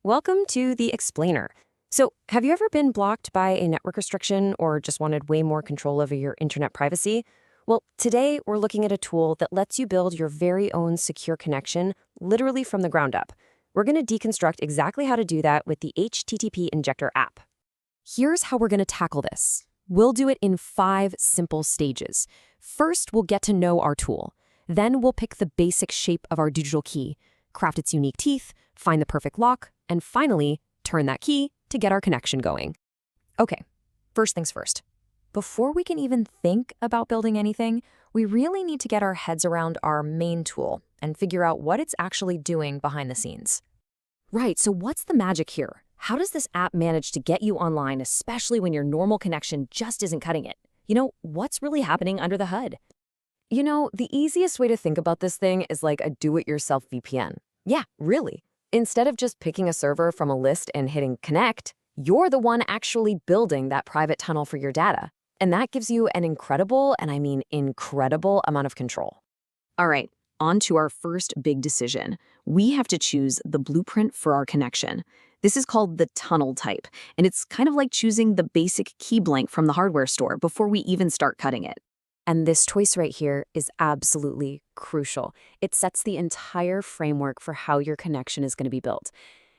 Welcome to the Explainer. So, have you ever been blocked by a network restriction or just wanted way more control over your internet privacy? Well, today we're looking at a tool that lets you build your very own secure connection literally from the ground up. We're going to deconstruct exactly how to do that with the HTTP Injector app. Here's how we're going to tackle this. We'll do it in 5 simple stages. First, we'll get to know our tool. Then we'll pick the basic shape of our digital key, craft its unique teeth, find the perfect lock, and finally, turn that key to get our connection going. Okay, first things first. Before we can even think about building anything, we really need to get our heads around our main tool and figure out what it's actually doing behind the scenes. Right, so what's the magic here? How does this app manage to get you online, especially when your normal connection just isn't cutting it? What's really happening under the hood? The easiest way to think about this thing is like a do-it-yourself VPN. Yeah, really. Instead of just picking a server from a list and hitting connect, you're the one actually building that private tunnel for your data. And that gives you an incredible, and I mean incredible, amount of control. All right, on to our first big decision. We have to choose the blueprint for our connection. This is called the tunnel type, and it's kind of like choosing the basic key blank from the hardware store before we even start cutting it. And this choice right here is absolutely crucial. It sets the entire framework for how your connection is going to be built.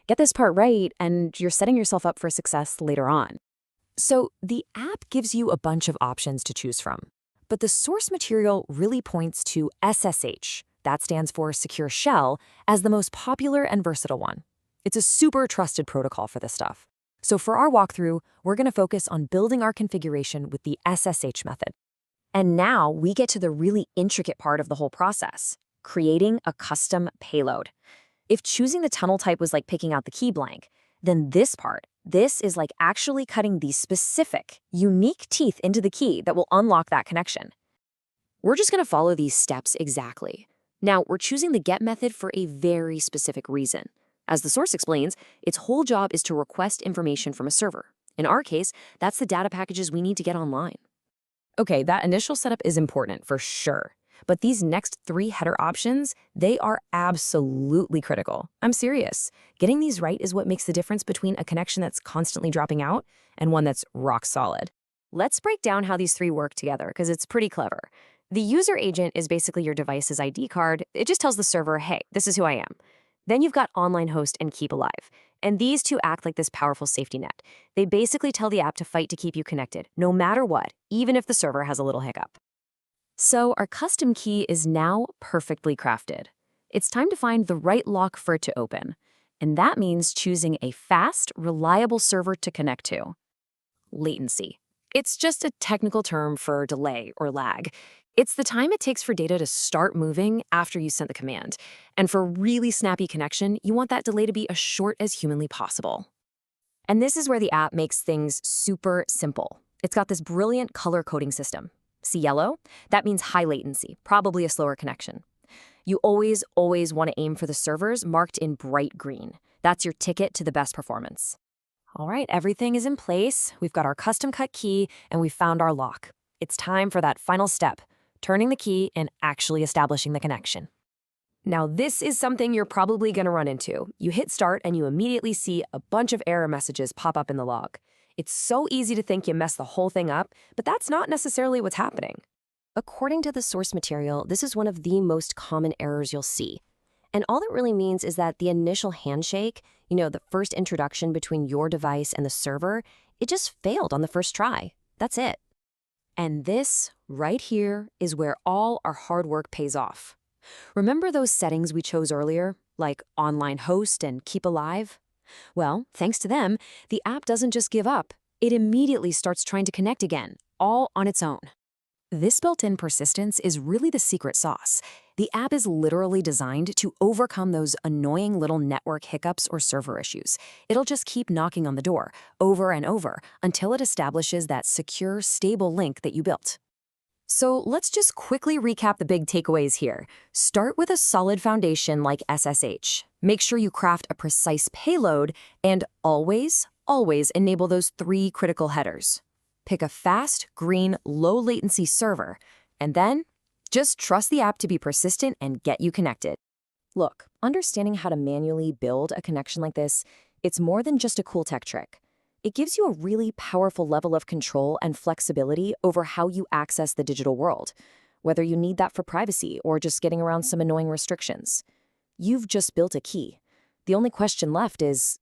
Get this part right, and you're setting yourself up for success later on. So the app gives you a bunch of options to choose from, but the source material really points to SSH, that stands for Secure Shell, as the most popular and versatile one. It's a super trusted protocol for this stuff. So for our walkthrough, we're going to focus on building our configuration with the SSH method. And now we get to the really intricate part of the whole process, creating a custom payload. If choosing the tunnel type was like picking out the key blank, then this is like actually cutting the specific, unique teeth into the key that will unlock that connection. We're just going to follow these steps exactly. Now, we're choosing the GET method for a very specific reason. As the source explains, its whole job is to request information from a server. In our case, that's the data packages we need to get online. Okay, that initial setup is important for sure, but these next 3 header options, they are absolutely critical. I'm serious. Getting these right is what makes the difference between a connection that's constantly dropping out and one that's rock solid. Let's break down how these 3 work together because it's pretty clever. The user agent is basically your device's ID card. It just tells the server, hey, this is who I am. Then you've got online host and keep alive. And these 2 act like this powerful safety net. They basically tell the app to fight to keep you connected, no matter what, even if the server has a little hiccup. So our custom key is now perfectly crafted. It's time to find the right lock for it to open. And that means choosing a fast, reliable server to connect to. Latency. It's just a technical term for delay or lag. It's the time it takes for data to start moving after you sent the command. And for really snappy connection, you want that delay to be as short as humanly possible. And this is where the app makes things super simple. It's got this brilliant color coding system. See yellow? That means high latency, probably a slower connection. You always want to aim for the servers marked in bright green. That's your ticket to the best performance. All right, everything is in place. We've got our custom cut key, and we've found our lock. It's time for that final step, turning the key and actually establishing the connection. Now, this is something you're probably going to run into. You hit start and you immediately see a bunch of error messages pop up in the log. It's so easy to think you messed the whole thing up, but that's not necessarily what's happening. According to the source material, this is one of the most common errors you'll see. And all that really means is that the initial handshake, the first introduction between your device and the server, it just failed on the first try. That's it. And this, right here, is where all our hard work pays off. Remember those settings we chose earlier, like online host and keep alive? Well, thanks to them, the app doesn't just give up. It immediately starts trying to connect again, all on its own. This built-in persistence is really the secret sauce. The app is literally designed to overcome those annoying little network hiccups or server issues. It'll just keep knocking on the door, over and over, until it establishes that secure, stable link that you built. So let's just quickly recap the big takeaways here. Start with a solid foundation like SSH. Make sure you craft a precise payload, and always enable those 3 critical headers. Pick a fast, green, low-latency server, and then just trust the app to be persistent and get you connected. Look, understanding how to manually build a connection like this, It's more than just a cool tech trick. It gives you a really powerful level of control and flexibility over how you access the digital world, whether you need that for privacy or just getting around some annoying restrictions. You've just built a key. The only question left is,